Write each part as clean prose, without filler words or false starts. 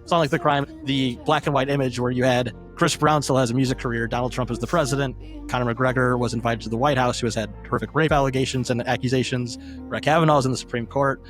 Song Like the Crime, the black and white image where you had Chris Brown still has a music career, Donald Trump is the president, Conor McGregor was invited to the White House, who has had horrific rape allegations and accusations, Brett Kavanaugh's in the Supreme Court,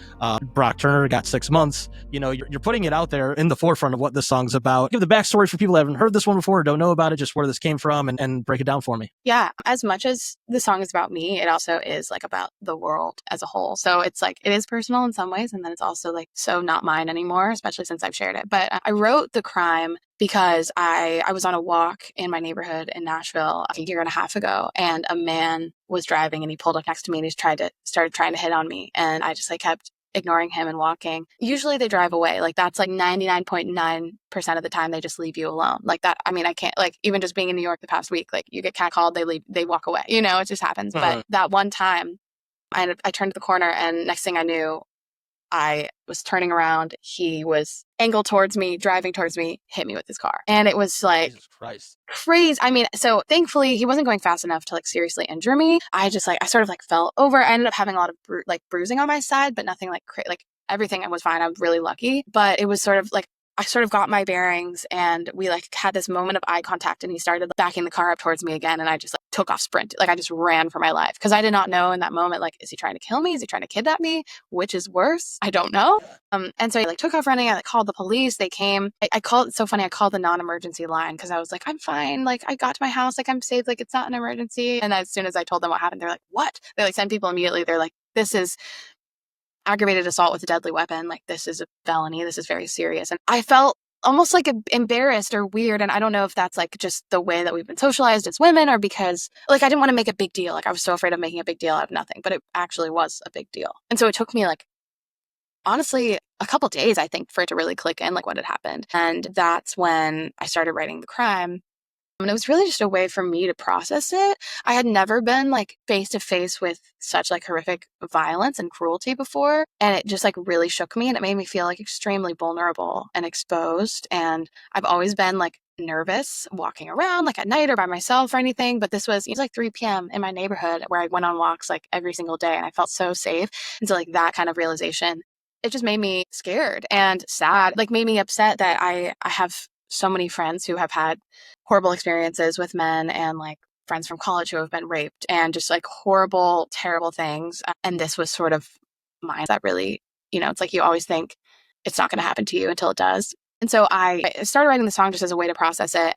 Brock Turner got 6 months. You know, you're putting it out there in the forefront of what this song's about. Give the backstory for people who haven't heard this one before or don't know about it, just where this came from, and break it down for me. Yeah, as much as the song is about me, it also is like about the world as a whole. So it's like, it is personal in some ways, and then it's also like so not mine anymore, especially since I've shared it. But I wrote The Crime because I was on a walk in my neighborhood in Nashville a year and a half ago, and a man was driving and he pulled up next to me and he started trying to hit on me. And I just like kept ignoring him and walking. Usually they drive away. Like that's like 99.9% of the time they just leave you alone. Like that. I mean, I can't, like, even just being in New York the past week, like you get catcalled, they walk away, you know, it just happens. But that one time I turned the corner and next thing I knew, I was turning around. He was angled towards me, driving towards me, hit me with his car. And it was like Jesus Christ. Crazy. I mean, so thankfully he wasn't going fast enough to like seriously injure me. I sort of like fell over. I ended up having a lot of bruising on my side, but nothing like like everything was fine. I was really lucky, but it was sort of like, I sort of got my bearings and we like had this moment of eye contact and he started backing the car up towards me again. And I just like took off sprint. Like I just ran for my life because I did not know in that moment, like, is he trying to kill me? Is he trying to kidnap me? Which is worse? I don't know. And so I like took off running. I like called the police. They came. I called, it's so funny. I called the non-emergency line because I was like, I'm fine. Like I got to my house. Like I'm safe. Like it's not an emergency. And as soon as I told them what happened, they're like, what? They like send people immediately. They're like, this is aggravated assault with a deadly weapon. Like this is a felony. This is very serious. And I felt almost like embarrassed or weird. And I don't know if that's like just the way that we've been socialized as women or because like I didn't want to make a big deal. Like I was so afraid of making a big deal out of nothing, but it actually was a big deal. And so it took me like, honestly, a couple days, I think, for it to really click in like what had happened. And that's when I started writing The Crime. And it was really just a way for me to process it. I had never been like face to face with such like horrific violence and cruelty before. And it just like really shook me and it made me feel like extremely vulnerable and exposed. And I've always been like nervous walking around like at night or by myself or anything. But it was like 3 p.m. in my neighborhood where I went on walks like every single day and I felt so safe. And so like that kind of realization, it just made me scared and sad, like made me upset that I have so many friends who have had horrible experiences with men and like friends from college who have been raped and just like horrible, terrible things. And this was sort of mine that really, you know, it's like you always think it's not going to happen to you until it does. And so I started writing the song just as a way to process it.